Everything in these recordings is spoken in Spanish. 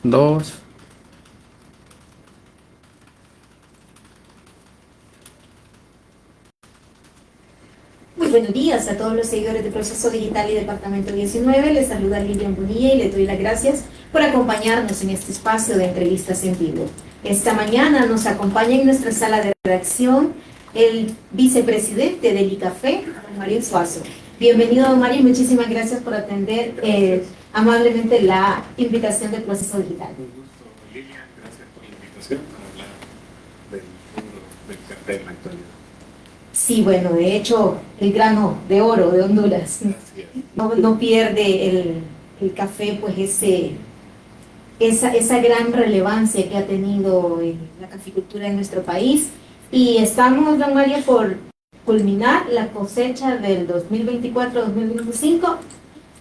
Dos. Muy buenos días a todos los seguidores de Proceso Digital y Departamento 19. Les saluda Lilian Bonilla y les doy las gracias por acompañarnos en este espacio de entrevistas en vivo. Esta mañana nos acompaña en nuestra sala de redacción el vicepresidente del ICAFE, don Mario Suazo. Bienvenido, don Mario, y muchísimas gracias por atender amablemente la invitación del Proceso Digital. Un gusto, Lilian, gracias por la invitación para hablar del mundo del café en la actualidad. Sí, bueno, de hecho, el grano de oro de Honduras no pierde el café, pues esa gran relevancia que ha tenido la caficultura en nuestro país. Y estamos, don Mario, por culminar la cosecha del 2024-2025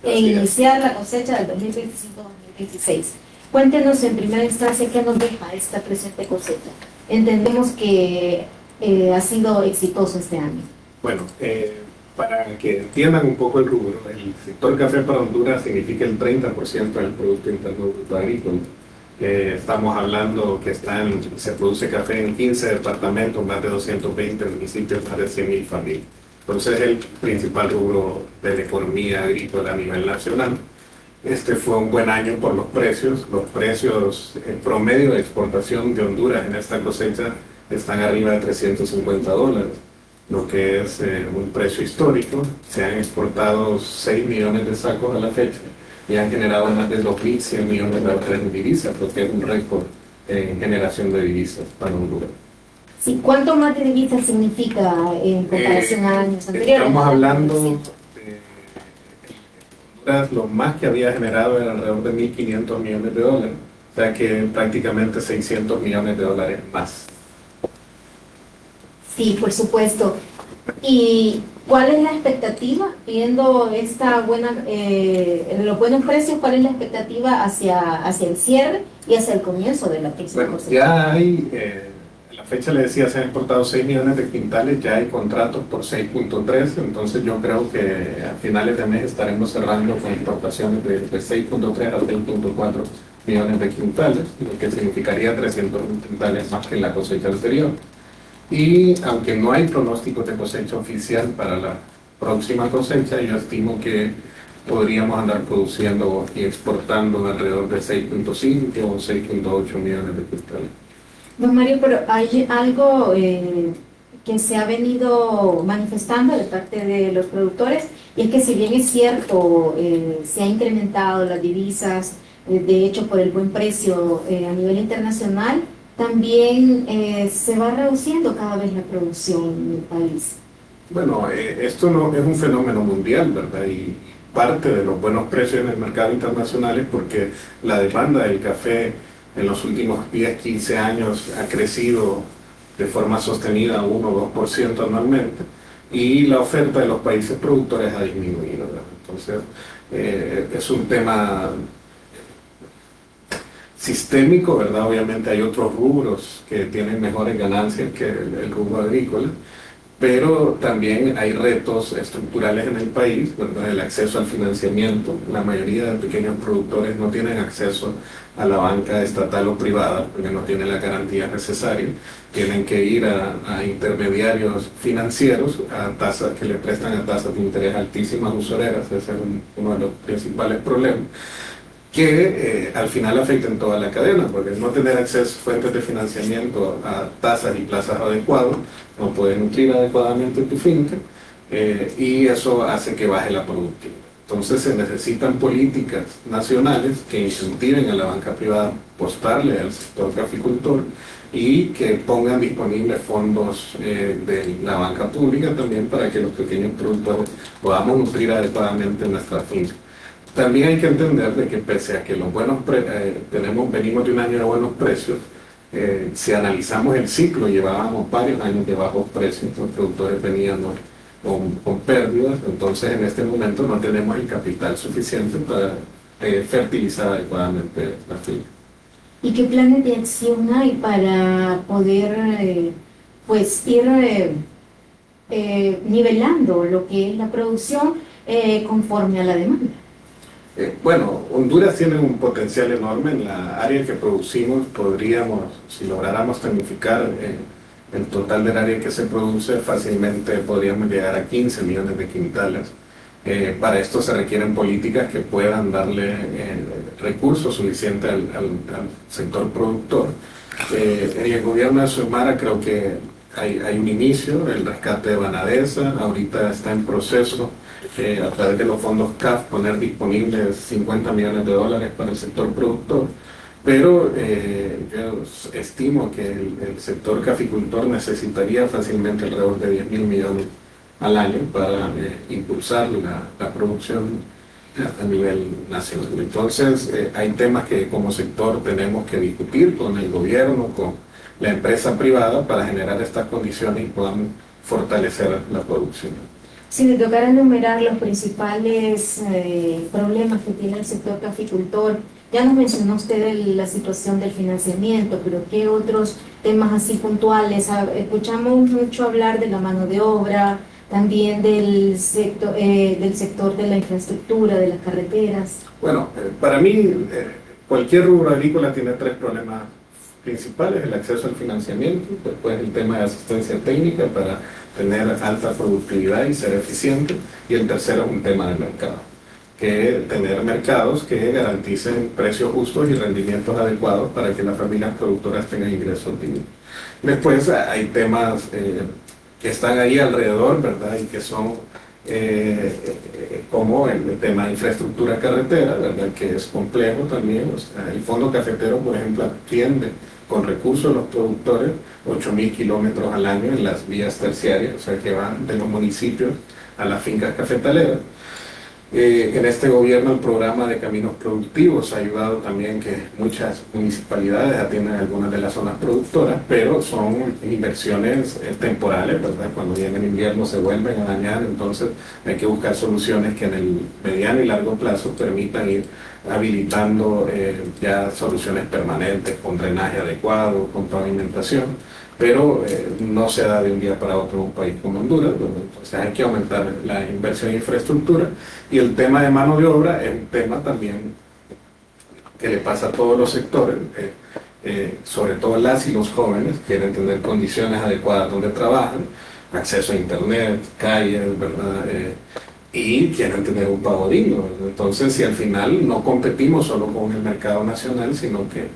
e iniciar la cosecha del 2025-2026. Cuéntenos en primera instancia qué nos deja esta presente cosecha. Entendemos que ha sido exitoso este año. Bueno, para que entiendan un poco el rubro, el sector café para Honduras significa el 30% del Producto Interno Bruto Agrícola. Estamos hablando que se produce café en 15 departamentos, más de 220 municipios, más de 100.000 familias. Entonces es el principal rubro de la economía agrícola a nivel nacional. Este fue un buen año por los precios. Los precios en promedio de exportación de Honduras en esta cosecha están arriba de $350, lo que es un precio histórico. Se han exportado 6 millones de sacos a la fecha y han generado más de 2.100 millones de dólares en divisas, lo que es un récord en generación de divisas para Honduras. Sí, ¿cuánto más de divisas significa en comparación a años anteriores? Estamos hablando de Honduras, lo más que había generado era alrededor de 1.500 millones de dólares, o sea que prácticamente 600 millones de dólares más. Sí, por supuesto. ¿Y cuál es la expectativa, viendo los buenos precios, cuál es la expectativa hacia el cierre y hacia el comienzo de la próxima cosecha? Ya hay, a la fecha le decía, se han exportado 6 millones de quintales, ya hay contratos por 6.3, entonces yo creo que a finales de mes estaremos cerrando con importaciones de 6.3 a 6.4 millones de quintales, lo que significaría 300 quintales más que en la cosecha anterior. Y aunque no hay pronóstico de cosecha oficial para la próxima cosecha, yo estimo que podríamos andar produciendo y exportando alrededor de 6.5 o 6.8 millones de quintales. Don Mario, pero hay algo que se ha venido manifestando de parte de los productores, y es que si bien es cierto, se ha incrementado las divisas, de hecho por el buen precio a nivel internacional, también se va reduciendo cada vez la producción en el país. Bueno, esto no es un fenómeno mundial, ¿verdad? Y parte de los buenos precios en el mercado internacional es porque la demanda del café en los últimos 10, 15 años ha crecido de forma sostenida 1 o 2% anualmente, y la oferta de los países productores ha disminuido, ¿verdad? Entonces, es un tema sistémico, ¿verdad? Obviamente hay otros rubros que tienen mejores ganancias que el rubro agrícola, pero también hay retos estructurales en el país, ¿verdad? El acceso al financiamiento. La mayoría de pequeños productores no tienen acceso a la banca estatal o privada porque no tienen la garantía necesaria. Tienen que ir a intermediarios financieros a tasas que le prestan a tasas de interés altísimas, usureras. Ese es uno de los principales problemas, que al final afectan toda la cadena, porque no tener acceso a fuentes de financiamiento a tasas y plazas adecuadas, no puedes nutrir adecuadamente tu finca, y eso hace que baje la productividad. Entonces se necesitan políticas nacionales que incentiven a la banca privada a apostarle al sector caficultor y que pongan disponibles fondos de la banca pública también para que los pequeños productores podamos nutrir adecuadamente nuestra finca. También hay que entender de que pese a que los venimos de un año de buenos precios, si analizamos el ciclo, llevábamos varios años de bajos precios, los productores venían con pérdidas, entonces en este momento no tenemos el capital suficiente para fertilizar adecuadamente la finca. ¿Y qué planes de acción hay para poder pues ir nivelando lo que es la producción conforme a la demanda? Bueno, Honduras tiene un potencial enorme en la área que producimos. Podríamos, si lográramos tecnificar el total del área que se produce, fácilmente podríamos llegar a 15 millones de quintales. Para esto se requieren políticas que puedan darle recursos suficientes al sector productor. En el gobierno de Xiomara creo que hay un inicio, el rescate de Banadesa, ahorita está en proceso a través de los fondos CAF poner disponibles 50 millones de dólares para el sector productor, pero yo estimo que el sector caficultor necesitaría fácilmente alrededor de 10.000 millones al año para impulsar la producción a nivel nacional. Entonces hay temas que como sector tenemos que discutir con el gobierno, con la empresa privada para generar estas condiciones y podamos fortalecer la producción. Si le tocara enumerar los principales problemas que tiene el sector caficultor, ya nos mencionó usted la situación del financiamiento, pero ¿qué otros temas así puntuales? Escuchamos mucho hablar de la mano de obra, también del sector de la infraestructura, de las carreteras. Bueno, para mí cualquier rubro agrícola tiene tres problemas principales: el acceso al financiamiento, después el tema de asistencia técnica para tener alta productividad y ser eficiente, y el tercero es un tema de mercado, que tener mercados que garanticen precios justos y rendimientos adecuados para que las familias productoras tengan ingresos dignos. Después hay temas que están ahí alrededor, ¿verdad? Y que son como el tema de infraestructura carretera, ¿verdad? Que es complejo también. O sea, el Fondo Cafetero, por ejemplo, atiende con recursos de los productores 8.000 kilómetros al año en las vías terciarias, o sea que van de los municipios a las fincas cafetaleras. En este gobierno el programa de caminos productivos ha ayudado también que muchas municipalidades atiendan algunas de las zonas productoras, pero son inversiones temporales, ¿verdad? Cuando viene el invierno se vuelven a dañar, entonces hay que buscar soluciones que en el mediano y largo plazo permitan ir habilitando ya soluciones permanentes con drenaje adecuado, con pavimentación. Pero no se da de un día para otro en un país como Honduras, entonces hay que aumentar la inversión en infraestructura. Y el tema de mano de obra es un tema también que le pasa a todos los sectores, sobre todo las y los jóvenes quieren tener condiciones adecuadas donde trabajan, acceso a internet, calles, ¿verdad? Y quieren tener un pago digno. Entonces, si al final no competimos solo con el mercado nacional, sino que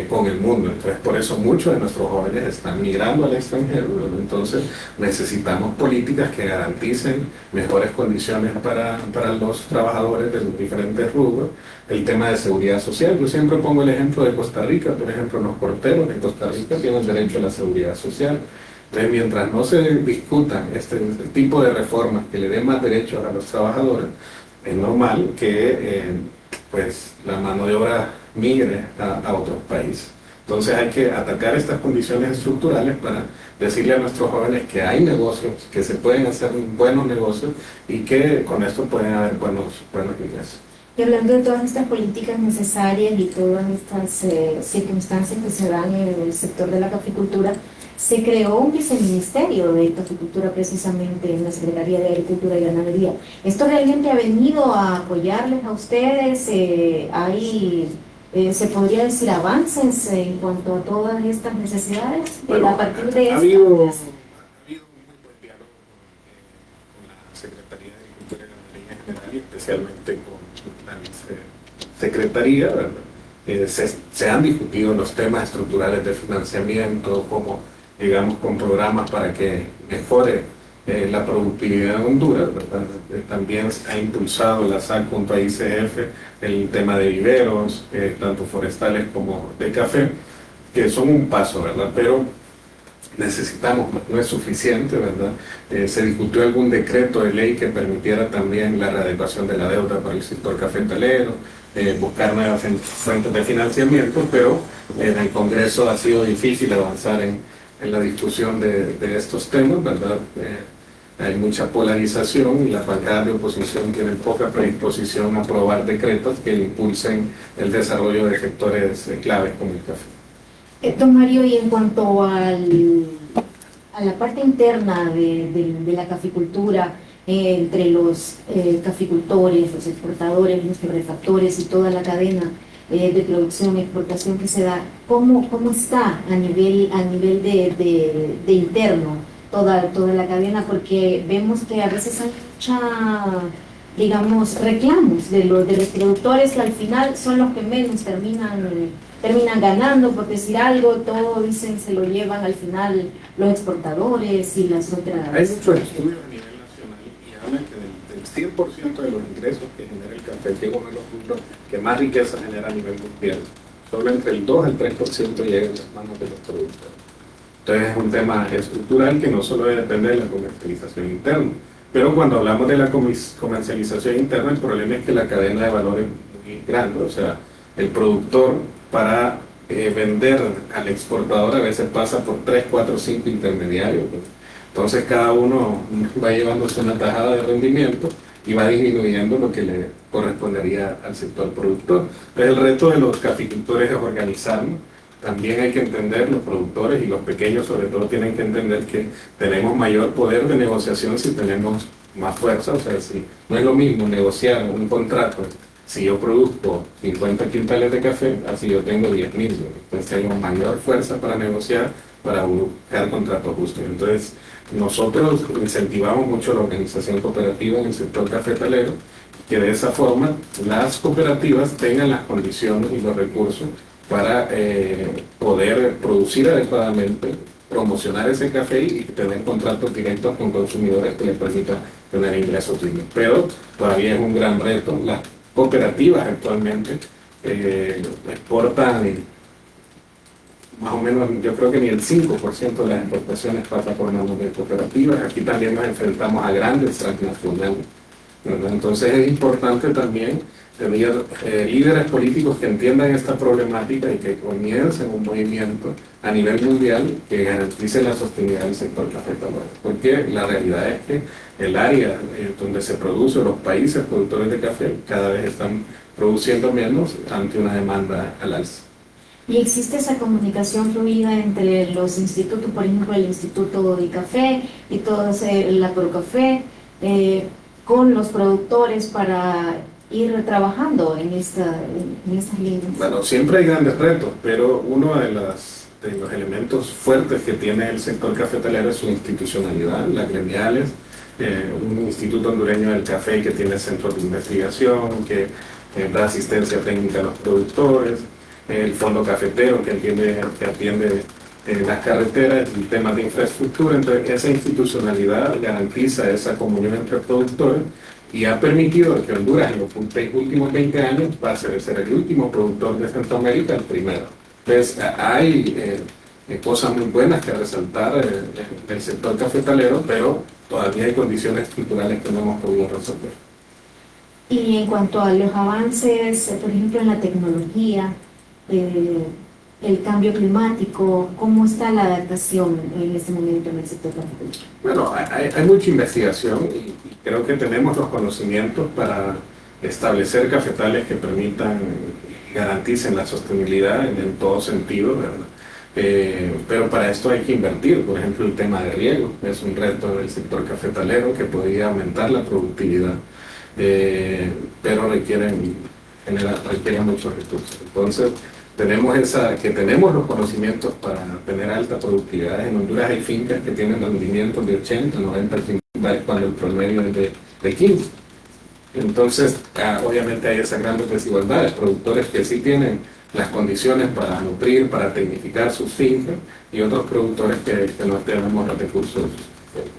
con el mundo. Entonces, por eso muchos de nuestros jóvenes están migrando al extranjero. Entonces, necesitamos políticas que garanticen mejores condiciones para los trabajadores de los diferentes rubros. El tema de seguridad social. Yo siempre pongo el ejemplo de Costa Rica. Por ejemplo, los porteros de Costa Rica tienen derecho a la seguridad social. Entonces, mientras no se discutan este tipo de reformas que le den más derechos a los trabajadores, es normal que pues, la mano de obra migre a otros países. Entonces hay que atacar estas condiciones estructurales para decirle a nuestros jóvenes que hay negocios, que se pueden hacer buenos negocios y que con esto pueden haber buenos ingresos. Y hablando de todas estas políticas necesarias y todas estas circunstancias que se dan en el sector de la caficultura, se creó un viceministerio de caficultura precisamente en la Secretaría de Agricultura y Ganadería. ¿Esto realmente ha venido a apoyarles a ustedes? ¿Se podría decir avances en cuanto a todas estas necesidades? Bueno, a partir de ha habido un muy buen diálogo con la Secretaría de Agricultura y Ganadería en general, y especialmente con la Secretaría, ¿verdad? Se han discutido los temas estructurales de financiamiento, como digamos con programas para que mejore la productividad en Honduras, ¿verdad? También ha impulsado la SAC junto a ICF el tema de viveros, tanto forestales como de café, que son un paso, ¿verdad? Pero necesitamos, no es suficiente, ¿verdad? Se discutió algún decreto de ley que permitiera también la readecuación de la deuda para el sector cafetalero, buscar nuevas fuentes de financiamiento, pero en el Congreso ha sido difícil avanzar en la discusión de estos temas, ¿verdad? Hay mucha polarización y las bancadas de oposición tienen poca predisposición a aprobar decretos que impulsen el desarrollo de sectores claves como el café. Don Mario, y en cuanto a la parte interna de la caficultura, entre los caficultores, los exportadores, los torrefactores y toda la cadena de producción y exportación que se da, ¿cómo está a nivel de interno toda la cadena? Porque vemos que a veces hay digamos, reclamos de los productores que al final son los que menos terminan ganando, por decir algo, todo dicen se lo llevan al final los exportadores y las otras. Hay muchos estudios a nivel nacional y hablan que del 100% de los ingresos que genera el café, que es uno de los puntos que más riqueza genera a nivel mundial, solo entre el 2 al 3% llega en las manos de los productores. Entonces es un tema estructural que no solo depende de la comercialización interna, pero cuando hablamos de la comercialización interna, el problema es que la cadena de valor es muy grande, o sea, el productor para vender al exportador a veces pasa por 3, 4, 5 intermediarios, pues. Entonces cada uno va llevándose una tajada de rendimiento y va disminuyendo lo que le correspondería al sector productor. Entonces el reto de los caficultores es organizarnos. También hay que entender, los productores y los pequeños sobre todo tienen que entender que tenemos mayor poder de negociación si tenemos más fuerza. O sea, si no es lo mismo negociar un contrato, si yo produzco 50 quintales de café, así yo tengo 10.000. Entonces tengo mayor fuerza para negociar, para buscar contratos justos. Entonces nosotros incentivamos mucho la organización cooperativa en el sector cafetalero, que de esa forma las cooperativas tengan las condiciones y los recursos para poder producir adecuadamente, promocionar ese café y tener contratos directos con consumidores que les permitan tener ingresos dignos. Pero todavía es un gran reto. Las cooperativas actualmente exportan más o menos, yo creo que ni el 5% de las exportaciones pasa por manos de cooperativas. Aquí también nos enfrentamos a grandes transnacionales, ¿verdad? Entonces es importante también tener líderes políticos que entiendan esta problemática y que comiencen un movimiento a nivel mundial que garantice la sostenibilidad del sector cafetalero. Porque la realidad es que el área donde se produce, los países productores de café, cada vez están produciendo menos ante una demanda al alza. ¿Y existe esa comunicación fluida entre los institutos, por ejemplo, el Instituto de Café y todo la Procafé, con los productores para ir trabajando en estas líneas? Bueno, siempre hay grandes retos, pero uno de los elementos fuertes que tiene el sector cafetalero es su institucionalidad, las gremiales, un instituto hondureño del café que tiene centros de investigación, que da asistencia técnica a los productores, el fondo cafetero que atiende las carreteras y temas de infraestructura. Entonces esa institucionalidad garantiza esa comunión entre productores y ha permitido que Honduras en los últimos 20 años pase de ser el último productor de Centroamérica al primero. Entonces hay cosas muy buenas que resaltar del sector cafetalero, pero todavía hay condiciones estructurales que no hemos podido resolver. Y en cuanto a los avances, por ejemplo, en la tecnología, el cambio climático, ¿cómo está la adaptación en este momento en el sector cafetalero? Bueno, hay mucha investigación y creo que tenemos los conocimientos para establecer cafetales que permitan, garanticen la sostenibilidad en todo sentido, ¿verdad? Pero para esto hay que invertir. Por ejemplo, el tema de riego es un reto del sector cafetalero que podría aumentar la productividad, pero requiere muchos recursos. Entonces, tenemos los conocimientos para tener alta productividad. En Honduras hay fincas que tienen rendimientos de 80, 90 quintales cuando el promedio es de 15. Entonces, obviamente hay esa gran desigualdad de productores que sí tienen las condiciones para nutrir, para tecnificar sus fincas, y otros productores que no tenemos los recursos.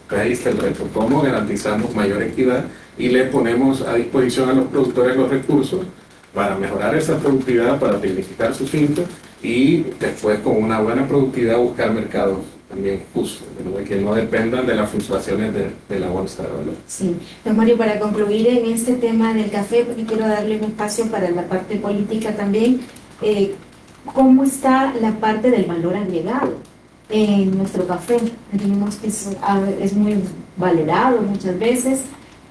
Ahí está el reto: cómo garantizamos mayor equidad y le ponemos a disposición a los productores los recursos para mejorar esa productividad, para tecnificar sus fincas y después con una buena productividad buscar mercados también justos, ¿verdad? Que no dependan de las fluctuaciones de la bolsa de valores. Sí, don Mario, para concluir en este tema del café, porque quiero darle un espacio para la parte política también, ¿cómo está la parte del valor agregado en nuestro café? Tenemos que es muy valorado muchas veces,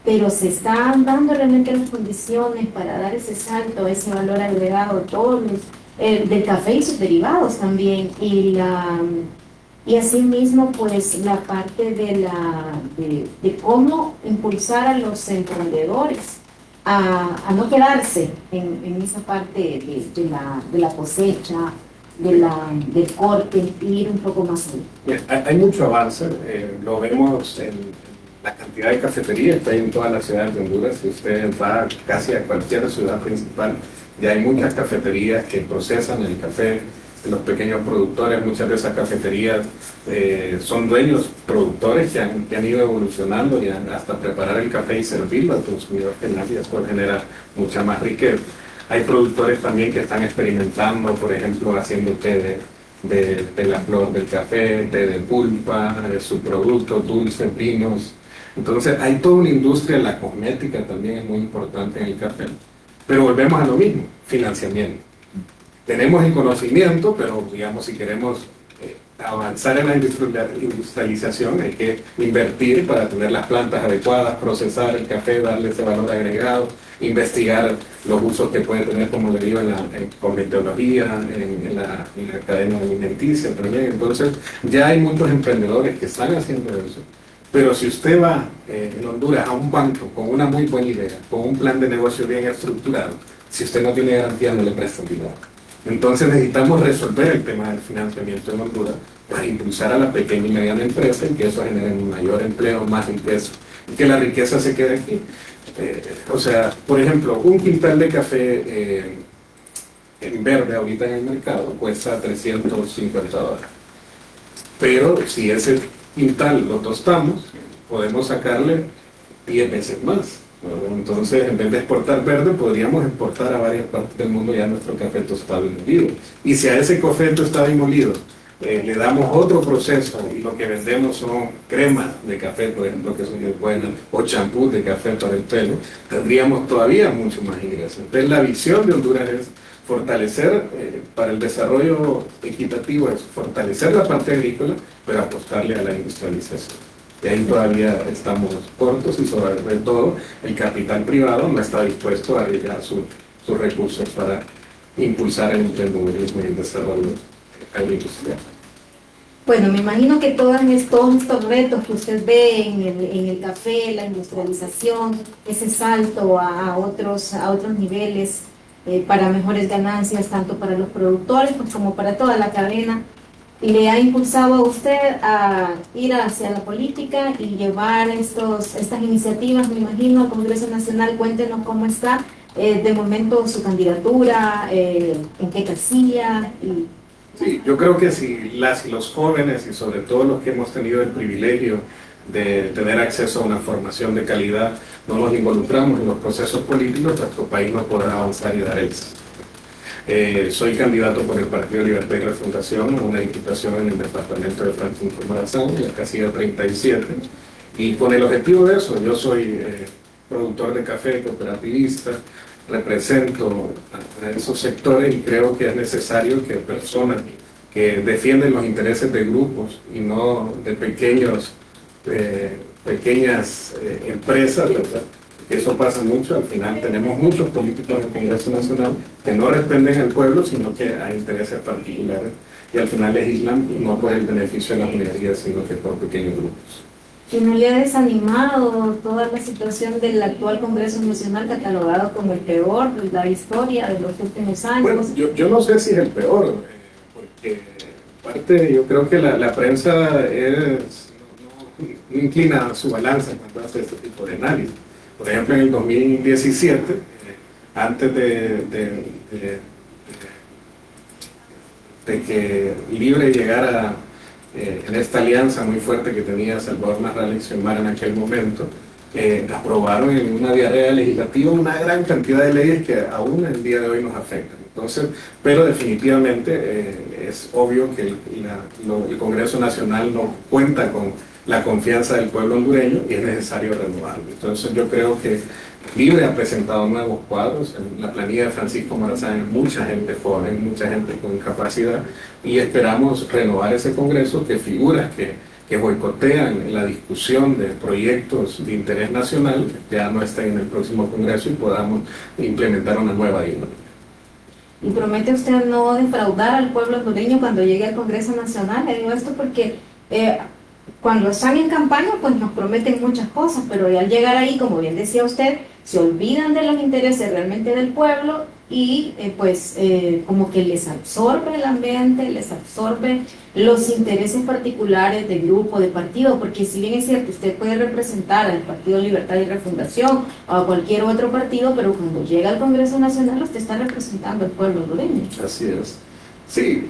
pero se están dando realmente las condiciones para dar ese salto, ese valor agregado, todos del café y sus derivados también, y Y asimismo, pues la parte de cómo impulsar a los emprendedores a no quedarse en esa parte de la cosecha, del corte, y ir un poco más allá. Bien, hay mucho avance, lo vemos en la cantidad de cafeterías que hay en todas las ciudades de Honduras. Si usted va casi a cualquier ciudad principal, ya hay muchas cafeterías que procesan el café, los pequeños productores. Muchas de esas cafeterías son dueños productores que han ido evolucionando y hasta preparar el café y servirlo al consumidor final, y esto genera mucha más riqueza. Hay productores también que están experimentando, por ejemplo, haciendo té de la flor del café, té de pulpa, subproductos, dulces, vinos. Entonces hay toda una industria, la cosmética también es muy importante en el café. Pero volvemos a lo mismo, financiamiento. Tenemos el conocimiento, pero digamos, si queremos avanzar en la industrialización, hay que invertir para tener las plantas adecuadas, procesar el café, darle ese valor agregado, investigar los usos que puede tener, como le digo, con meteorología, en la cadena alimenticia también. Entonces, ya hay muchos emprendedores que están haciendo eso. Pero si usted va en Honduras a un banco con una muy buena idea, con un plan de negocio bien estructurado, si usted no tiene garantía, no le prestan dinero. Entonces necesitamos resolver el tema del financiamiento en Honduras para impulsar a la pequeña y mediana empresa y que eso genere un mayor empleo, más riqueza, y que la riqueza se quede aquí. O sea, por ejemplo, un quintal de café en verde ahorita en el mercado cuesta $350. Pero si ese quintal lo tostamos, podemos sacarle 10 veces más. Entonces, en vez de exportar verde, podríamos exportar a varias partes del mundo ya nuestro café tostado y molido. Y si a ese café tostado y molido le damos otro proceso, y lo que vendemos son cremas de café, por ejemplo, que son muy buenas, o champú de café para el pelo, tendríamos todavía mucho más ingresos. Entonces, la visión de Honduras es fortalecer, para el desarrollo equitativo, es fortalecer la parte agrícola, pero apostarle a la industrialización. Y ahí todavía estamos cortos, y sobre todo el capital privado no está dispuesto a arriesgar sus recursos para impulsar el emprendedurismo y el desarrollo agroindustrial. Bueno, me imagino que todos estos retos que usted ve en el café, la industrialización, ese salto a otros niveles para mejores ganancias, tanto para los productores pues, como para toda la cadena, le ha impulsado a usted a ir hacia la política y llevar estas iniciativas, me imagino, al Congreso Nacional. Cuéntenos cómo está de momento su candidatura, en qué casilla. Sí, yo creo que si las y los jóvenes, y sobre todo los que hemos tenido el privilegio de tener acceso a una formación de calidad, no nos involucramos en los procesos políticos, nuestro país no podrá avanzar y dar el salto. Soy candidato por el Partido Libertad y Refundación a una diputación en el departamento de Francisco Morazán, en la casilla 37, y con el objetivo de eso. Yo soy productor de café, cooperativista, represento a esos sectores, y creo que es necesario que personas que defienden los intereses de grupos y no de pequeñas empresas, ¿verdad? Eso pasa mucho. Al final tenemos muchos políticos en el Congreso Nacional que no responden al pueblo, sino que hay intereses particulares, y al final legislan no por el beneficio de las minorías, sino que por pequeños grupos. ¿Y no le ha desanimado toda la situación del actual Congreso Nacional, catalogado como el peor de la historia de los últimos años? Bueno, yo no sé si es el peor, porque parte yo creo que la prensa no inclina su balanza cuando hace este tipo de análisis. Por ejemplo, en el 2017, antes de que Libre llegara en esta alianza muy fuerte que tenía Salvador Narral y Xiomara en aquel momento, aprobaron en una diarrea legislativa una gran cantidad de leyes que aún el día de hoy nos afectan. Entonces, pero definitivamente es obvio que el Congreso Nacional no cuenta con la confianza del pueblo hondureño y es necesario renovarlo. Entonces yo creo que Libre ha presentado nuevos cuadros. En la planilla de Francisco Morazán hay mucha gente joven, mucha gente con capacidad, y esperamos renovar ese Congreso, que figuras que boicotean la discusión de proyectos de interés nacional ya no estén en el próximo Congreso y podamos implementar una nueva dinámica. ¿Y promete usted no defraudar al pueblo hondureño cuando llegue al Congreso Nacional? Le digo esto porque cuando están en campaña, pues nos prometen muchas cosas, pero al llegar ahí, como bien decía usted, se olvidan de los intereses realmente del pueblo y como que les absorbe el ambiente, les absorbe los intereses particulares de grupo, de partido, porque si bien es cierto, usted puede representar al Partido Libertad y Refundación o a cualquier otro partido, pero cuando llega al Congreso Nacional usted está representando al pueblo hondureño. Así es. Sí,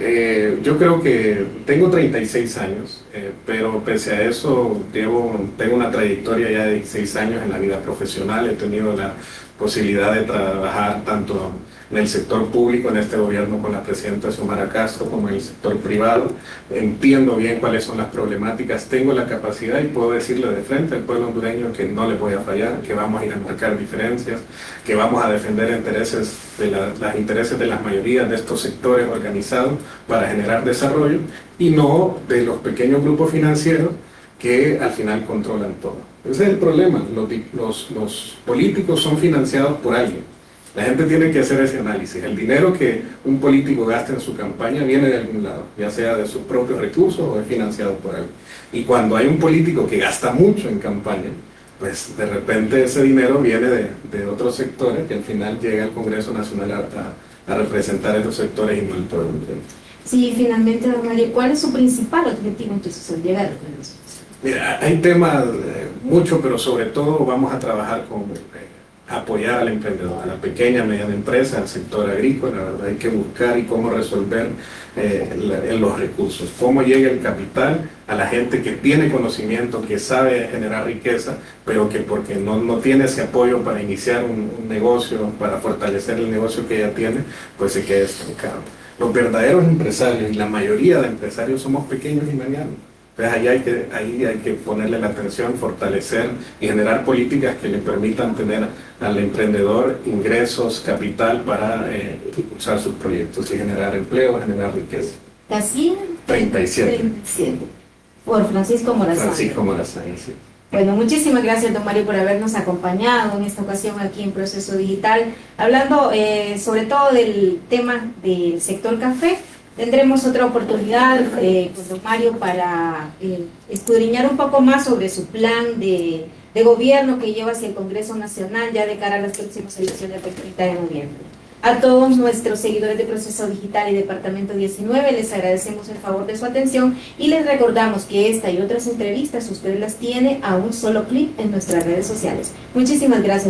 yo creo que tengo 36 años, pero pese a eso tengo una trayectoria ya de 16 años en la vida profesional. He tenido la posibilidad de trabajar tanto en el sector público, en este gobierno con la presidenta Xiomara Castro, como en el sector privado. Entiendo bien cuáles son las problemáticas, tengo la capacidad y puedo decirle de frente al pueblo hondureño que no les voy a fallar, que vamos a ir a marcar diferencias, que vamos a defender los intereses de las mayorías de estos sectores organizados para generar desarrollo y no de los pequeños grupos financieros que al final controlan todo. Ese es el problema, los políticos son financiados por alguien. La gente tiene que hacer ese análisis. El dinero que un político gasta en su campaña viene de algún lado, ya sea de sus propios recursos o es financiado por alguien. Y cuando hay un político que gasta mucho en campaña, pues de repente ese dinero viene de otros sectores que al final llega al Congreso Nacional a representar esos sectores y no el pueblo. Sí, finalmente, don Mario, ¿cuál es su principal objetivo entonces al llegar al Congreso? Mira, hay temas mucho, pero sobre todo vamos a trabajar con apoyar al emprendedor, a la pequeña, mediana empresa, al sector agrícola, ¿verdad? Hay que buscar y cómo resolver los recursos, cómo llega el capital a la gente que tiene conocimiento, que sabe generar riqueza, pero que porque no tiene ese apoyo para iniciar un negocio, para fortalecer el negocio que ya tiene, pues se queda estancado. Los verdaderos empresarios, y la mayoría de empresarios somos pequeños y medianos. Entonces ahí hay que ponerle la atención, fortalecer y generar políticas que le permitan tener al emprendedor ingresos, capital para impulsar sus proyectos y generar empleo, generar riqueza. Casi 37. Por Francisco Morazán. Francisco Morazán, sí. Bueno, muchísimas gracias, don Mario, por habernos acompañado en esta ocasión aquí en Proceso Digital, hablando sobre todo del tema del sector café. Tendremos otra oportunidad con don Mario para escudriñar un poco más sobre su plan de gobierno que lleva hacia el Congreso Nacional ya de cara a las próximas elecciones del 30 de noviembre. A todos nuestros seguidores de Proceso Digital y Departamento 19 les agradecemos el favor de su atención y les recordamos que esta y otras entrevistas usted las tiene a un solo clic en nuestras redes sociales. Muchísimas gracias.